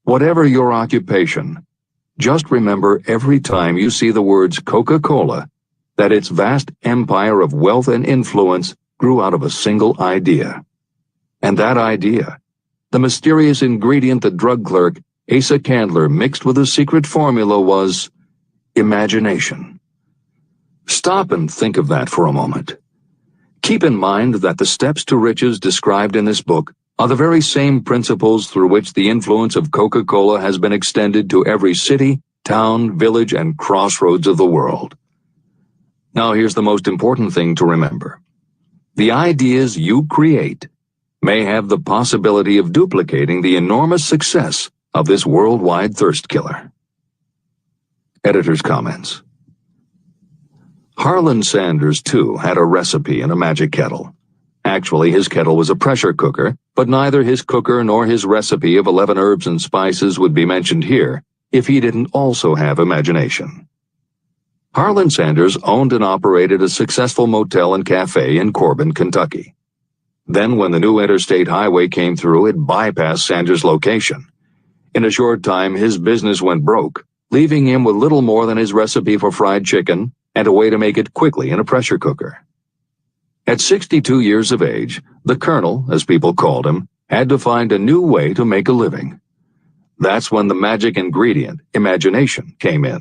Whatever your occupation, just remember every time you see the words Coca-Cola that its vast empire of wealth and influence grew out of a single idea. And that idea, the mysterious ingredient the drug clerk Asa Candler mixed with a secret formula, was imagination. Stop and think of that for a moment. Keep in mind that the steps to riches described in this book are the very same principles through which the influence of Coca-Cola has been extended to every city, town, village, and crossroads of the world. Now here's the most important thing to remember. The ideas you create may have the possibility of duplicating the enormous success of this worldwide thirst killer. Editor's comments. Harlan Sanders, too, had a recipe in a magic kettle. Actually, his kettle was a pressure cooker, but neither his cooker nor his recipe of 11 herbs and spices would be mentioned here if he didn't also have imagination. Harlan Sanders owned and operated a successful motel and cafe in Corbin, Kentucky. Then, when the new interstate highway came through, it bypassed Sanders' location. In a short time, his business went broke, leaving him with little more than his recipe for fried chicken and a way to make it quickly in a pressure cooker. At 62 years of age, the Colonel, as people called him, had to find a new way to make a living. That's when the magic ingredient, imagination, came in.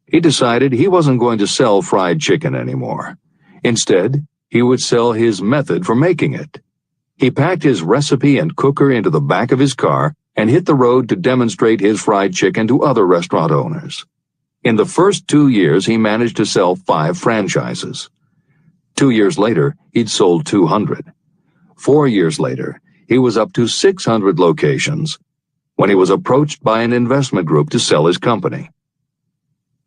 He decided he wasn't going to sell fried chicken anymore. Instead, he would sell his method for making it. He packed his recipe and cooker into the back of his car and hit the road to demonstrate his fried chicken to other restaurant owners. In the first 2 years, he managed to sell 5 franchises. 2 years later, he'd sold 200. 4 years later, he was up to 600 locations when he was approached by an investment group to sell his company.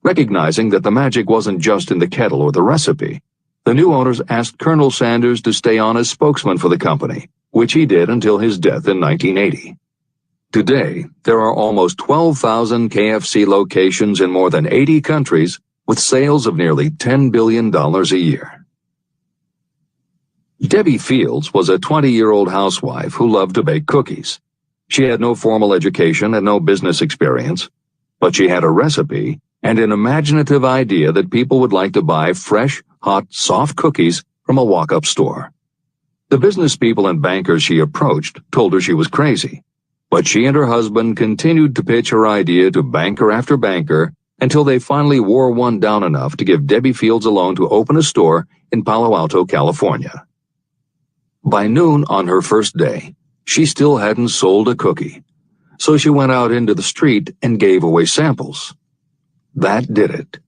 Recognizing that the magic wasn't just in the kettle or the recipe, the new owners asked Colonel Sanders to stay on as spokesman for the company, which he did until his death in 1980. Today, there are almost 12,000 KFC locations in more than 80 countries with sales of nearly $10 billion a year. Debbie Fields was a 20-year-old housewife who loved to bake cookies. She had no formal education and no business experience, but she had a recipe and an imaginative idea that people would like to buy fresh, hot, soft cookies from a walk-up store. The business people and bankers she approached told her she was crazy, but she and her husband continued to pitch her idea to banker after banker until they finally wore one down enough to give Debbie Fields a loan to open a store in Palo Alto, California. By noon on her first day, she still hadn't sold a cookie, so she went out into the street and gave away samples. That did it.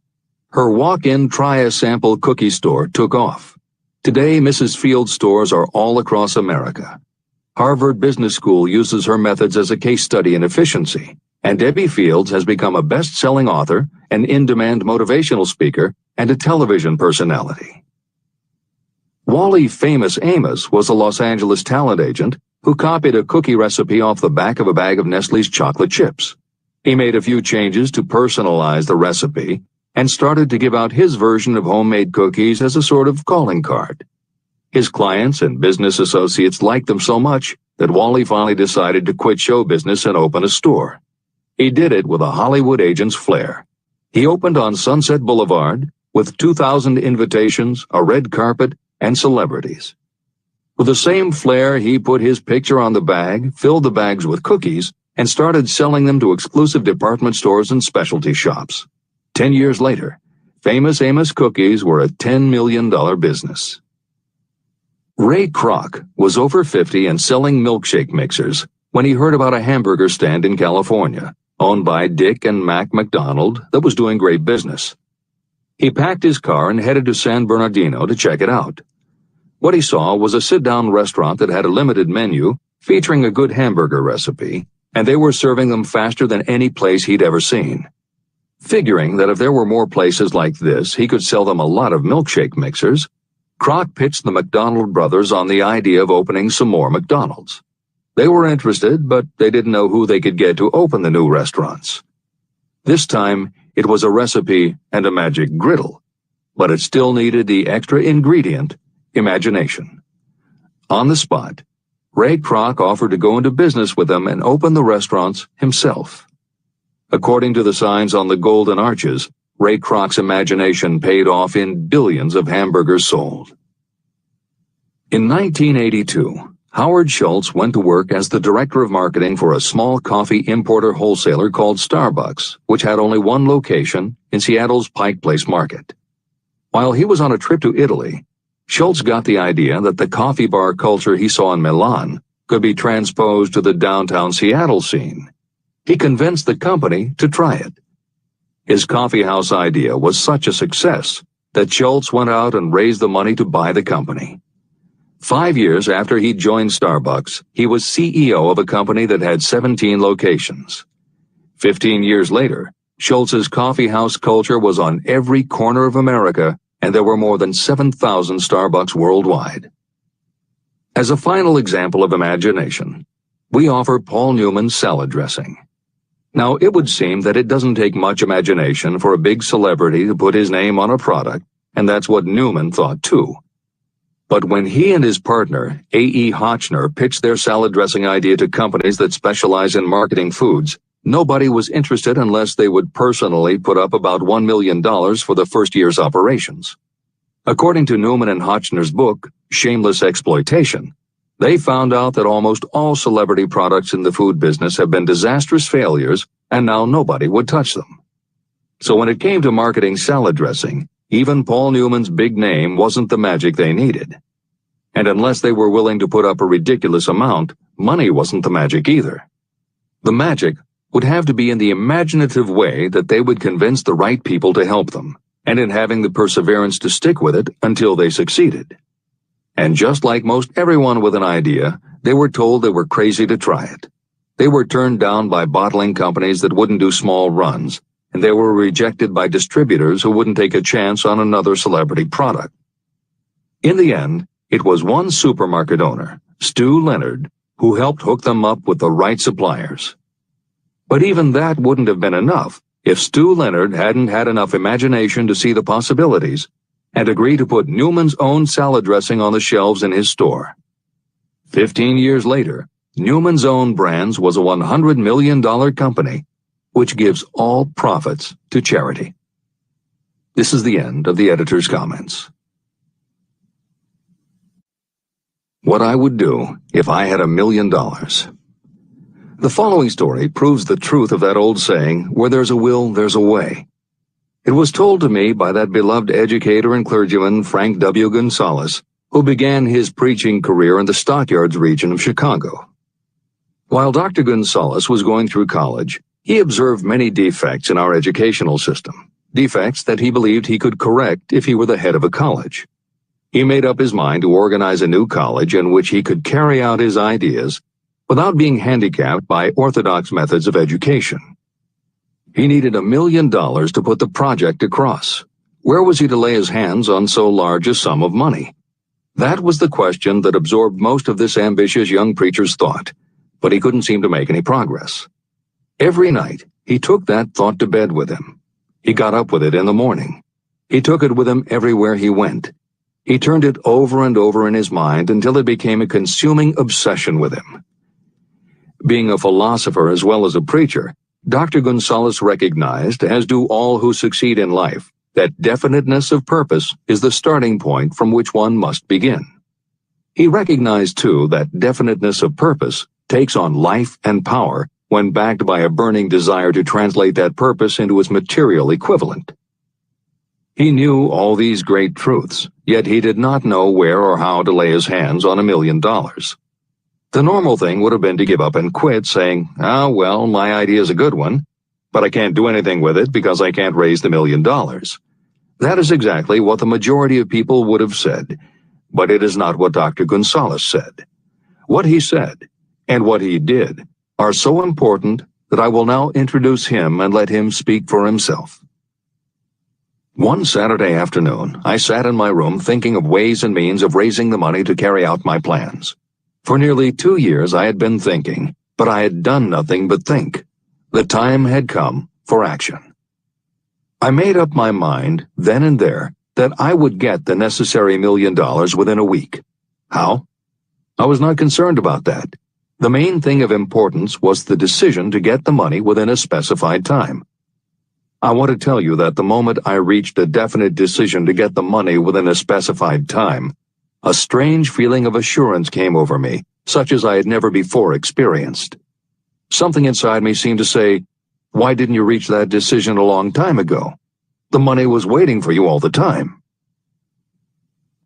Her walk-in try-a-sample cookie store took off. Today, Mrs. Fields' stores are all across America. Harvard Business School uses her methods as a case study in efficiency, and Debbie Fields has become a best-selling author, an in-demand motivational speaker, and a television personality. Wally Famous Amos was a Los Angeles talent agent who copied a cookie recipe off the back of a bag of Nestle's chocolate chips. He made a few changes to personalize the recipe and started to give out his version of homemade cookies as a sort of calling card. His clients and business associates liked them so much that Wally finally decided to quit show business and open a store. He did it with a Hollywood agent's flair. He opened on Sunset Boulevard with 2,000 invitations, a red carpet, and celebrities. With the same flair, he put his picture on the bag, filled the bags with cookies, and started selling them to exclusive department stores and specialty shops. 10 years later, Famous Amos cookies were a $10 million business. Ray Kroc was over 50 and selling milkshake mixers when he heard about a hamburger stand in California, owned by Dick and Mac McDonald, that was doing great business. He packed his car and headed to San Bernardino to check it out. What he saw was a sit-down restaurant that had a limited menu featuring a good hamburger recipe, and they were serving them faster than any place he'd ever seen. Figuring that if there were more places like this, he could sell them a lot of milkshake mixers, Kroc pitched the McDonald brothers on the idea of opening some more McDonald's. They were interested, but they didn't know who they could get to open the new restaurants. This time, it was a recipe and a magic griddle, but it still needed the extra ingredient, imagination. On the spot, Ray Kroc offered to go into business with them and open the restaurants himself. According to the signs on the golden arches, Ray Kroc's imagination paid off in billions of hamburgers sold. In 1982, Howard Schultz went to work as the director of marketing for a small coffee importer wholesaler called Starbucks, which had only one location in Seattle's Pike Place Market. While he was on a trip to Italy, Schultz got the idea that the coffee bar culture he saw in Milan could be transposed to the downtown Seattle scene. He convinced the company to try it. His coffeehouse idea was such a success that Schultz went out and raised the money to buy the company. 5 years after he joined Starbucks, he was CEO of a company that had 17 locations. 15 years later, Schultz's coffeehouse culture was on every corner of America, and there were more than 7,000 Starbucks worldwide. As a final example of imagination, we offer Paul Newman's salad dressing. Now, it would seem that it doesn't take much imagination for a big celebrity to put his name on a product, and that's what Newman thought too. But when he and his partner, A.E. Hotchner, pitched their salad dressing idea to companies that specialize in marketing foods, nobody was interested unless they would personally put up about $1 million for the first year's operations. According to Newman and Hotchner's book, Shameless Exploitation, they found out that almost all celebrity products in the food business have been disastrous failures, and now nobody would touch them. So when it came to marketing salad dressing, even Paul Newman's big name wasn't the magic they needed. And unless they were willing to put up a ridiculous amount, money wasn't the magic either. The magic would have to be in the imaginative way that they would convince the right people to help them, and in having the perseverance to stick with it until they succeeded. And just like most everyone with an idea, they were told they were crazy to try it. They were turned down by bottling companies that wouldn't do small runs, and they were rejected by distributors who wouldn't take a chance on another celebrity product. In the end, it was one supermarket owner, Stu Leonard, who helped hook them up with the right suppliers. But even that wouldn't have been enough if Stu Leonard hadn't had enough imagination to see the possibilities and agree to put Newman's own salad dressing on the shelves in his store. 15 years later, Newman's Own Brands was a $100 million company, which gives all profits to charity. This is the end of the editor's comments. What I would do if I had $1 million. The following story proves the truth of that old saying, where there's a will, there's a way. It was told to me by that beloved educator and clergyman Frank W. Gonzalez, who began his preaching career in the Stockyards region of Chicago. While Dr. Gonzalez was going through college, he observed many defects in our educational system, defects that he believed he could correct if he were the head of a college. He made up his mind to organize a new college in which he could carry out his ideas without being handicapped by orthodox methods of education. He needed $1 million to put the project across. Where was he to lay his hands on so large a sum of money? That was the question that absorbed most of this ambitious young preacher's thought, but he couldn't seem to make any progress. Every night, he took that thought to bed with him. He got up with it in the morning. He took it with him everywhere he went. He turned it over and over in his mind until it became a consuming obsession with him. Being a philosopher as well as a preacher, Dr. Gonzalez recognized, as do all who succeed in life, that definiteness of purpose is the starting point from which one must begin. He recognized, too, that definiteness of purpose takes on life and power when backed by a burning desire to translate that purpose into its material equivalent. He knew all these great truths, yet he did not know where or how to lay his hands on $1 million. The normal thing would have been to give up and quit, saying, well, my idea is a good one, but I can't do anything with it because I can't raise the $1 million. That is exactly what the majority of people would have said, but it is not what Dr. Gonzalez said. What he said, and what he did, are so important that I will now introduce him and let him speak for himself. One Saturday afternoon, I sat in my room thinking of ways and means of raising the money to carry out my plans. For nearly 2 years I had been thinking, but I had done nothing but think. The time had come for action. I made up my mind, then and there, that I would get the necessary $1 million within a week. How? I was not concerned about that. The main thing of importance was the decision to get the money within a specified time. I want to tell you that the moment I reached a definite decision to get the money within a specified time, a strange feeling of assurance came over me, such as I had never before experienced. Something inside me seemed to say, "Why didn't you reach that decision a long time ago? The money was waiting for you all the time."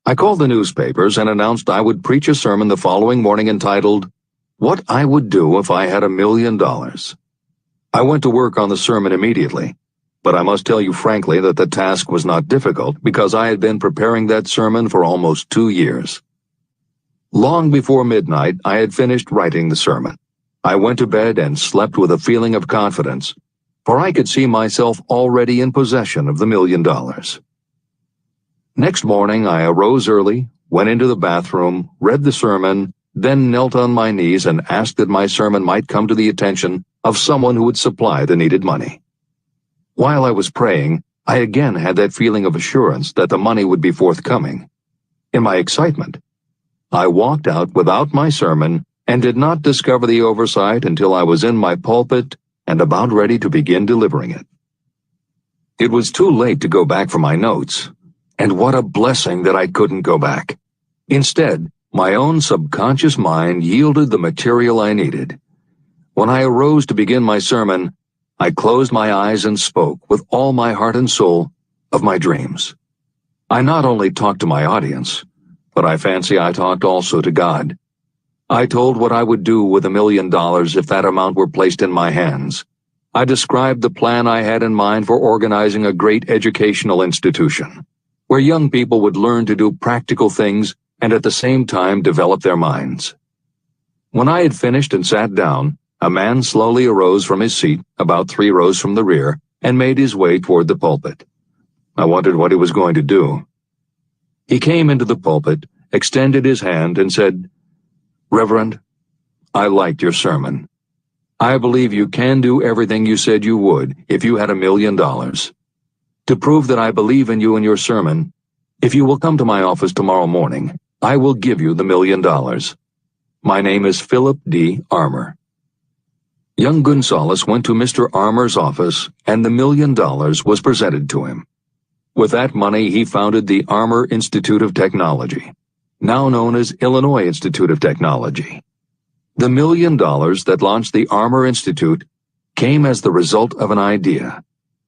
I called the newspapers and announced I would preach a sermon the following morning entitled, "What I Would Do If I Had $1 Million." I went to work on the sermon immediately, but I must tell you frankly that the task was not difficult because I had been preparing that sermon for almost 2 years. Long before midnight, I had finished writing the sermon. I went to bed and slept with a feeling of confidence, for I could see myself already in possession of the $1 million. Next morning, I arose early, went into the bathroom, read the sermon, then knelt on my knees and asked that my sermon might come to the attention of someone who would supply the needed money. While I was praying, I again had that feeling of assurance that the money would be forthcoming. In my excitement, I walked out without my sermon and did not discover the oversight until I was in my pulpit and about ready to begin delivering it. It was too late to go back for my notes, and what a blessing that I couldn't go back. Instead, my own subconscious mind yielded the material I needed. When I arose to begin my sermon, I closed my eyes and spoke with all my heart and soul of my dreams. I not only talked to my audience, but I fancy I talked also to God. I told what I would do with $1 million if that amount were placed in my hands. I described the plan I had in mind for organizing a great educational institution, where young people would learn to do practical things and at the same time develop their minds. When I had finished and sat down, a man slowly arose from his seat about 3 rows from the rear and made his way toward the pulpit. I wondered what he was going to do. He came into the pulpit, extended his hand, and said, "Reverend, I liked your sermon. I believe you can do everything you said you would if you had $1 million. To prove that I believe in you and your sermon, if you will come to my office tomorrow morning, I will give you the $1 million. My name is Philip D. Armour." Young Gonzalez went to Mr. Armour's office, and the $1 million was presented to him. With that money, he founded the Armour Institute of Technology, now known as Illinois Institute of Technology. The $1 million that launched the Armour Institute came as the result of an idea.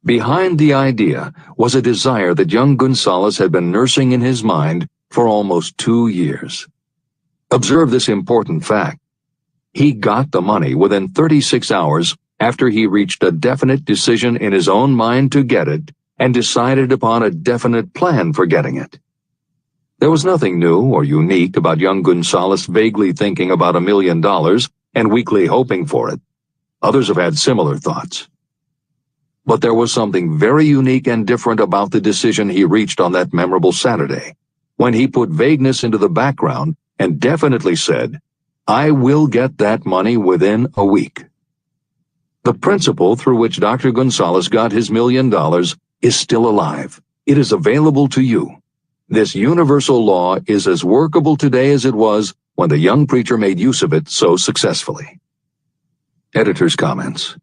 Behind the idea was a desire that young Gonzalez had been nursing in his mind for almost 2 years. Observe this important fact. He got the money within 36 hours after he reached a definite decision in his own mind to get it and decided upon a definite plan for getting it. There was nothing new or unique about young Gonzalez vaguely thinking about $1 million and weakly hoping for it. Others have had similar thoughts. But there was something very unique and different about the decision he reached on that memorable Saturday, when he put vagueness into the background and definitely said, "I will get that money within a week." The principle through which Dr. Gonzalez got his $1 million is still alive. It is available to you. This universal law is as workable today as it was when the young preacher made use of it so successfully. Editor's comments.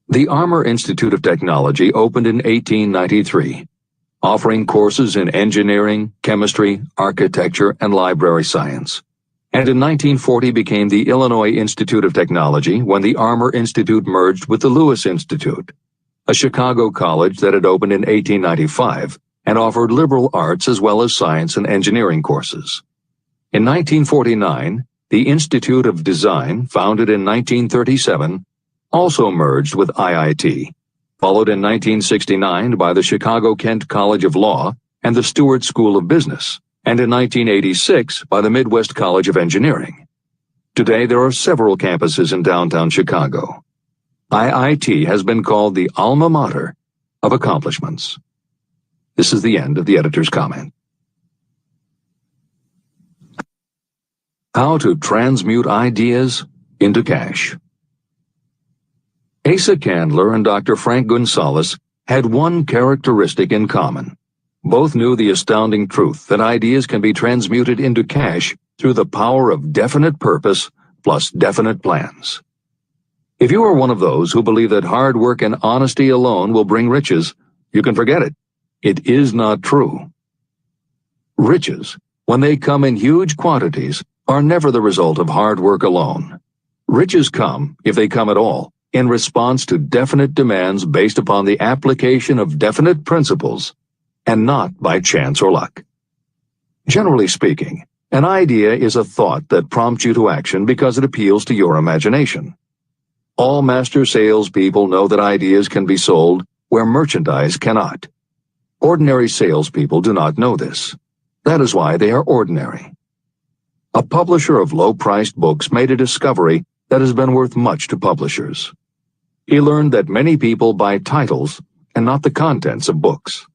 The Armour Institute of Technology opened in 1893, offering courses in engineering, chemistry, architecture, and library science, and in 1940 became the Illinois Institute of Technology when the Armour Institute merged with the Lewis Institute, a Chicago college that had opened in 1895 and offered liberal arts as well as science and engineering courses. In 1949, the Institute of Design, founded in 1937, also merged with IIT, followed in 1969 by the Chicago-Kent College of Law and the Stewart School of Business, and in 1986 by the Midwest College of Engineering. Today there are several campuses in downtown Chicago. IIT has been called the alma mater of accomplishments. This is the end of the editor's comment. How to transmute ideas into cash. Asa Candler and Dr. Frank Gonzalez had one characteristic in common. Both knew the astounding truth that ideas can be transmuted into cash through the power of definite purpose plus definite plans. If you are one of those who believe that hard work and honesty alone will bring riches, you can forget it. It is not true. Riches, when they come in huge quantities, are never the result of hard work alone. Riches come, if they come at all, in response to definite demands based upon the application of definite principles, and not by chance or luck. Generally speaking, an idea is a thought that prompts you to action because it appeals to your imagination. All master salespeople know that ideas can be sold where merchandise cannot. Ordinary salespeople do not know this. That is why they are ordinary. A publisher of low-priced books made a discovery that has been worth much to publishers. He learned that many people buy titles and not the contents of books.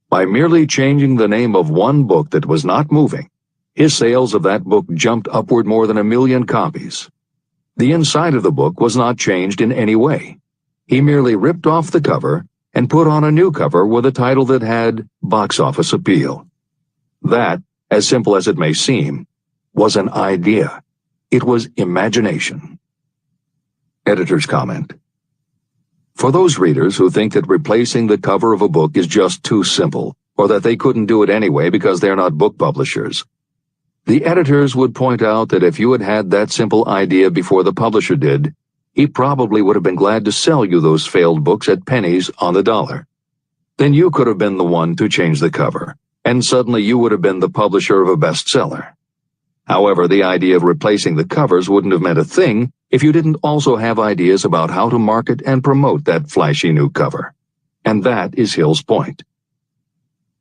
By merely changing the name of one book that was not moving, his sales of that book jumped upward more than 1 million copies. The inside of the book was not changed in any way. He merely ripped off the cover and put on a new cover with a title that had box office appeal. That, as simple as it may seem, was an idea. It was imagination. Editor's comment. For those readers who think that replacing the cover of a book is just too simple, or that they couldn't do it anyway because they're not book publishers, the editors would point out that if you had had that simple idea before the publisher did, he probably would have been glad to sell you those failed books at pennies on the dollar. Then you could have been the one to change the cover, and suddenly you would have been the publisher of a bestseller. However, the idea of replacing the covers wouldn't have meant a thing if you didn't also have ideas about how to market and promote that flashy new cover. And that is Hill's point.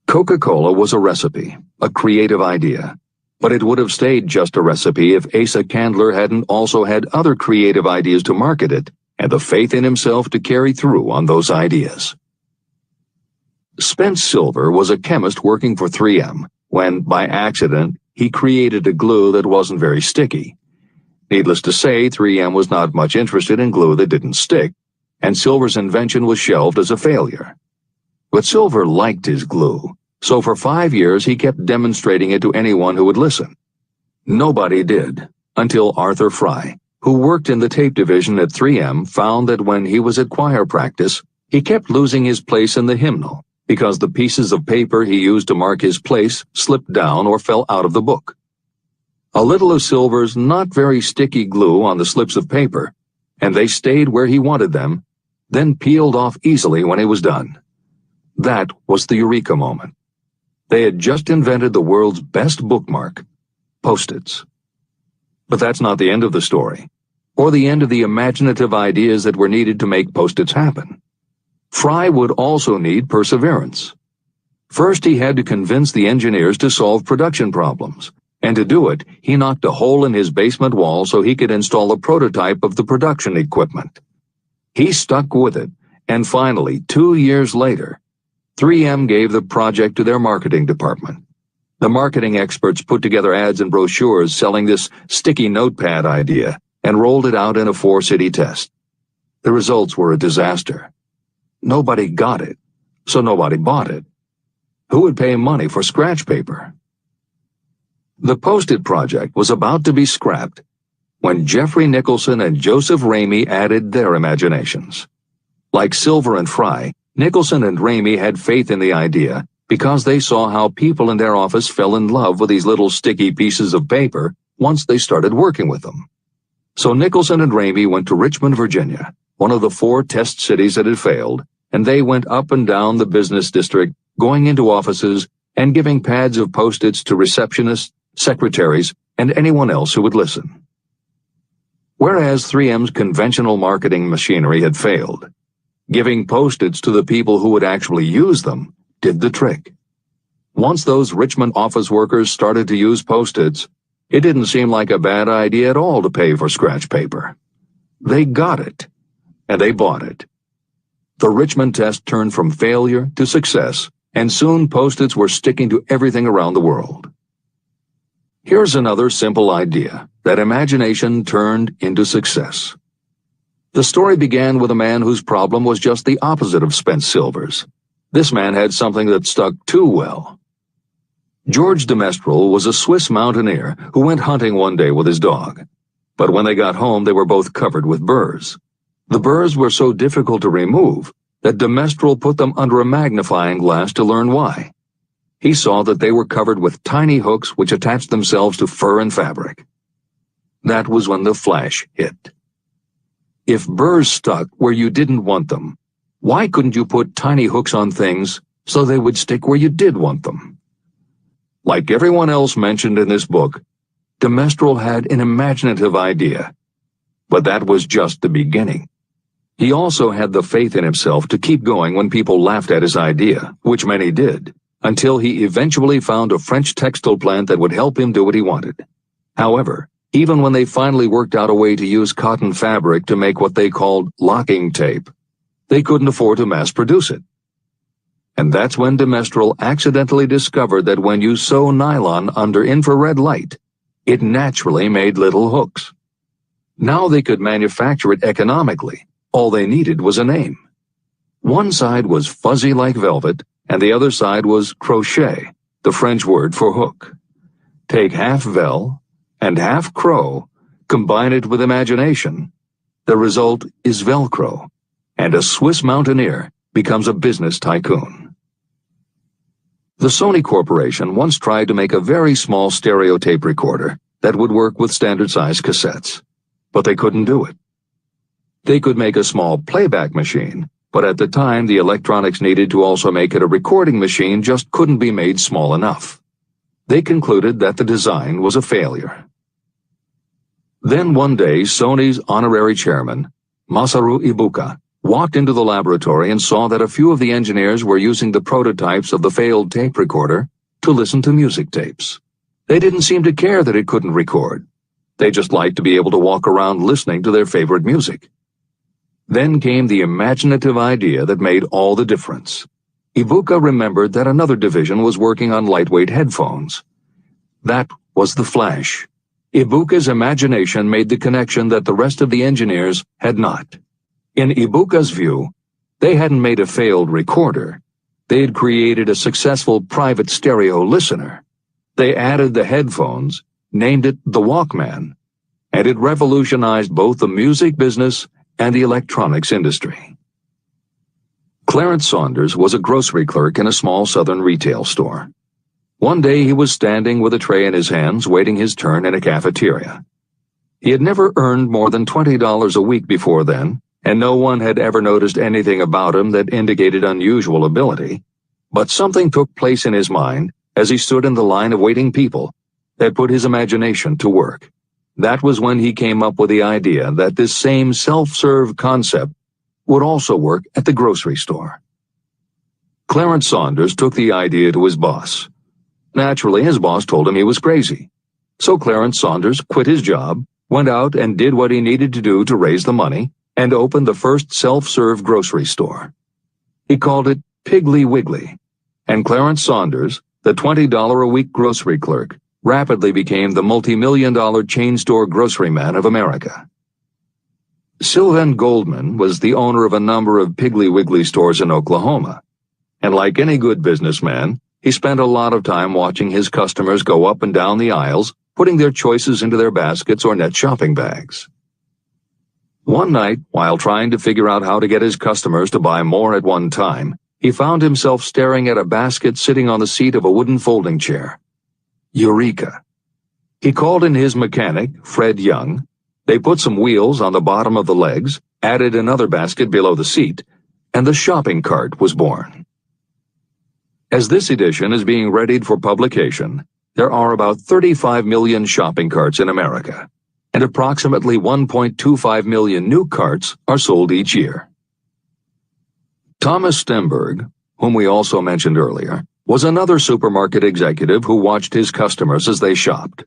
Coca-Cola was a recipe, a creative idea. But it would have stayed just a recipe if Asa Candler hadn't also had other creative ideas to market it and the faith in himself to carry through on those ideas. Spence Silver was a chemist working for 3M when, by accident, he created a glue that wasn't very sticky. Needless to say, 3M was not much interested in glue that didn't stick, and Silver's invention was shelved as a failure. But Silver liked his glue. So for 5 years, he kept demonstrating it to anyone who would listen. Nobody did, until Arthur Fry, who worked in the tape division at 3M, found that when he was at choir practice, he kept losing his place in the hymnal because the pieces of paper he used to mark his place slipped down or fell out of the book. A little of Silver's not very sticky glue on the slips of paper, and they stayed where he wanted them, then peeled off easily when he was done. That was the eureka moment. They had just invented the world's best bookmark, Post-its. But that's not the end of the story, or the end of the imaginative ideas that were needed to make Post-its happen. Fry would also need perseverance. First, he had to convince the engineers to solve production problems, and to do it, he knocked a hole in his basement wall so he could install a prototype of the production equipment. He stuck with it, and finally, 2 years later, 3M gave the project to their marketing department. The marketing experts put together ads and brochures selling this sticky notepad idea and rolled it out in a 4-city test. The results were a disaster. Nobody got it, so nobody bought it. Who would pay money for scratch paper? The Post-it project was about to be scrapped when Jeffrey Nicholson and Joseph Ramey added their imaginations. Like Silver and Fry, Nicholson and Ramey had faith in the idea because they saw how people in their office fell in love with these little sticky pieces of paper once they started working with them. So Nicholson and Ramey went to Richmond, Virginia, one of the 4 test cities that had failed, and they went up and down the business district, going into offices and giving pads of Post-its to receptionists, secretaries, and anyone else who would listen. Whereas 3M's conventional marketing machinery had failed, giving Post-its to the people who would actually use them did the trick. Once those Richmond office workers started to use Post-its, it didn't seem like a bad idea at all to pay for scratch paper. They got it, and they bought it. The Richmond test turned from failure to success, and soon Post-its were sticking to everything around the world. Here's another simple idea that imagination turned into success. The story began with a man whose problem was just the opposite of Spence Silver's. This man had something that stuck too well. George de Mestral was a Swiss mountaineer who went hunting one day with his dog. But when they got home, they were both covered with burrs. The burrs were so difficult to remove that de Mestral put them under a magnifying glass to learn why. He saw that they were covered with tiny hooks which attached themselves to fur and fabric. That was when the flash hit. If burrs stuck where you didn't want them, why couldn't you put tiny hooks on things so they would stick where you did want them? Like everyone else mentioned in this book, de Mestral had an imaginative idea, but that was just the beginning. He also had the faith in himself to keep going when people laughed at his idea, which many did, until he eventually found a French textile plant that would help him do what he wanted. However, even when they finally worked out a way to use cotton fabric to make what they called locking tape, they couldn't afford to mass produce it. And that's when de Mestral accidentally discovered that when you sew nylon under infrared light, it naturally made little hooks. Now they could manufacture it economically. All they needed was a name. One side was fuzzy like velvet, and the other side was crochet, the French word for hook. Take half vel and half crow, combine it with imagination. The result is Velcro, and a Swiss mountaineer becomes a business tycoon. The Sony Corporation once tried to make a very small stereo tape recorder that would work with standard-size cassettes, but they couldn't do it. They could make a small playback machine, but at the time the electronics needed to also make it a recording machine just couldn't be made small enough. They concluded that the design was a failure. Then one day, Sony's honorary chairman, Masaru Ibuka, walked into the laboratory and saw that a few of the engineers were using the prototypes of the failed tape recorder to listen to music tapes. They didn't seem to care that it couldn't record. They just liked to be able to walk around listening to their favorite music. Then came the imaginative idea that made all the difference. Ibuka remembered that another division was working on lightweight headphones. That was the flash. Ibuka's imagination made the connection that the rest of the engineers had not. In Ibuka's view, they hadn't made a failed recorder. They had created a successful private stereo listener. They added the headphones, named it the Walkman, and it revolutionized both the music business and the electronics industry. Clarence Saunders was a grocery clerk in a small southern retail store. One day he was standing with a tray in his hands waiting his turn in a cafeteria. He had never earned more than $20 a week before then, and no one had ever noticed anything about him that indicated unusual ability. But something took place in his mind as he stood in the line of waiting people that put his imagination to work. That was when he came up with the idea that this same self-serve concept would also work at the grocery store. Clarence Saunders took the idea to his boss. Naturally, his boss told him he was crazy. So Clarence Saunders quit his job, went out and did what he needed to do to raise the money, and opened the first self-serve grocery store. He called it Piggly Wiggly, and Clarence Saunders, the $20 a week grocery clerk, rapidly became the multi-million-dollar chain store grocery man of America. Sylvan Goldman was the owner of a number of Piggly Wiggly stores in Oklahoma, and like any good businessman, he spent a lot of time watching his customers go up and down the aisles, putting their choices into their baskets or net shopping bags. One night, while trying to figure out how to get his customers to buy more at one time, he found himself staring at a basket sitting on the seat of a wooden folding chair. Eureka! He called in his mechanic, Fred Young. They put some wheels on the bottom of the legs, added another basket below the seat, and the shopping cart was born. As this edition is being readied for publication, there are about 35 million shopping carts in America, and approximately 1.25 million new carts are sold each year. Thomas Stemberg, whom we also mentioned earlier, was another supermarket executive who watched his customers as they shopped.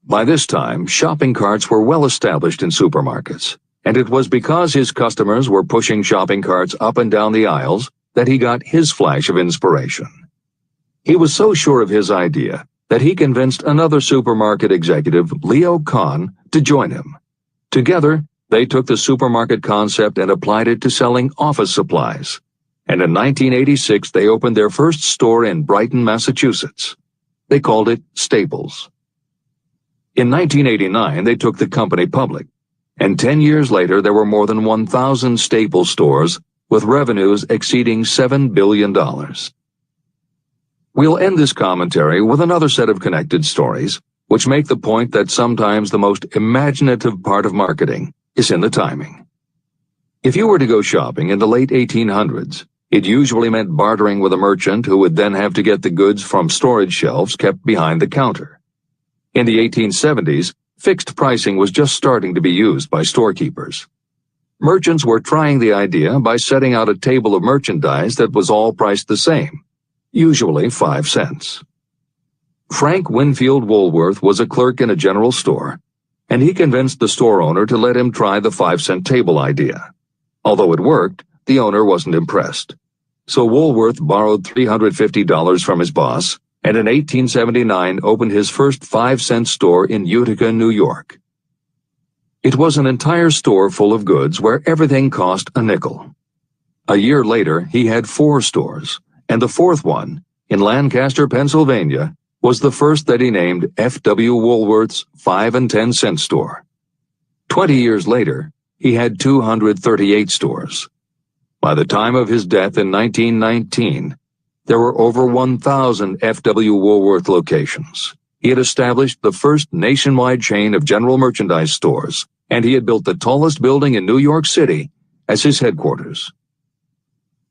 By this time, shopping carts were well established in supermarkets, and it was because his customers were pushing shopping carts up and down the aisles that he got his flash of inspiration. He was so sure of his idea that he convinced another supermarket executive, Leo Kahn, to join him. Together, they took the supermarket concept and applied it to selling office supplies. And in 1986, they opened their first store in Brighton, Massachusetts. They called it Staples. In 1989, they took the company public, and 10 years later there were more than 1,000 Staples stores with revenues exceeding $7 billion. We'll end this commentary with another set of connected stories, which make the point that sometimes the most imaginative part of marketing is in the timing. If you were to go shopping in the late 1800s, it usually meant bartering with a merchant who would then have to get the goods from storage shelves kept behind the counter. In the 1870s, fixed pricing was just starting to be used by storekeepers. Merchants were trying the idea by setting out a table of merchandise that was all priced the same, usually 5 cents. Frank Winfield Woolworth was a clerk in a general store, and he convinced the store owner to let him try the 5-cent table idea. Although it worked, the owner wasn't impressed. So Woolworth borrowed $350 from his boss, and in 1879 opened his first 5-cent store in Utica, New York. It was an entire store full of goods where everything cost a nickel. A year later, he had 4 stores, and the 4th one, in Lancaster, Pennsylvania, was the first that he named F.W. Woolworth's 5 and 10 cent store. 20 years later, he had 238 stores. By the time of his death in 1919, there were over 1,000 F.W. Woolworth locations. He had established the first nationwide chain of general merchandise stores, and he had built the tallest building in New York City as his headquarters.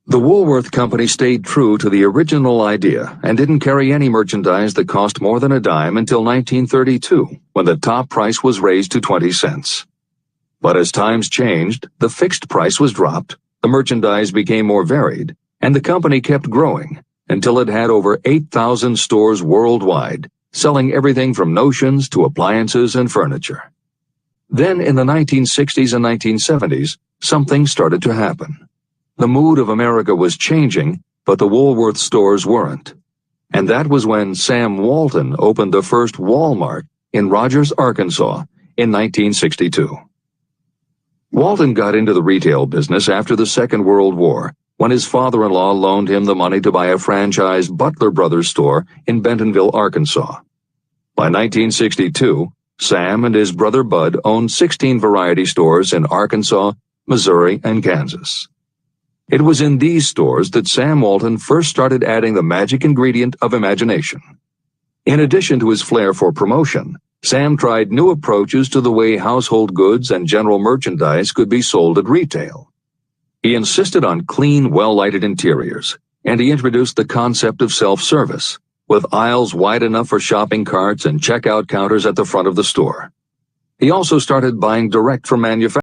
The Woolworth Company stayed true to the original idea and didn't carry any merchandise that cost more than a dime until 1932, when the top price was raised to 20 cents. But as times changed, the fixed price was dropped, the merchandise became more varied, and the company kept growing until it had over 8,000 stores worldwide, selling everything from notions to appliances and furniture. Then in the 1960s and 1970s, something started to happen. The mood of America was changing, but the Woolworth stores weren't. And that was when Sam Walton opened the first Walmart in Rogers, Arkansas, in 1962. Walton got into the retail business after the Second World War, when his father-in-law loaned him the money to buy a franchised Butler Brothers store in Bentonville, Arkansas. By 1962, Sam and his brother Bud owned 16 variety stores in Arkansas, Missouri, and Kansas. It was in these stores that Sam Walton first started adding the magic ingredient of imagination. In addition to his flair for promotion, Sam tried new approaches to the way household goods and general merchandise could be sold at retail. He insisted on clean, well-lighted interiors, and he introduced the concept of self-service, with aisles wide enough for shopping carts and checkout counters at the front of the store. He also started buying direct from manufacturers.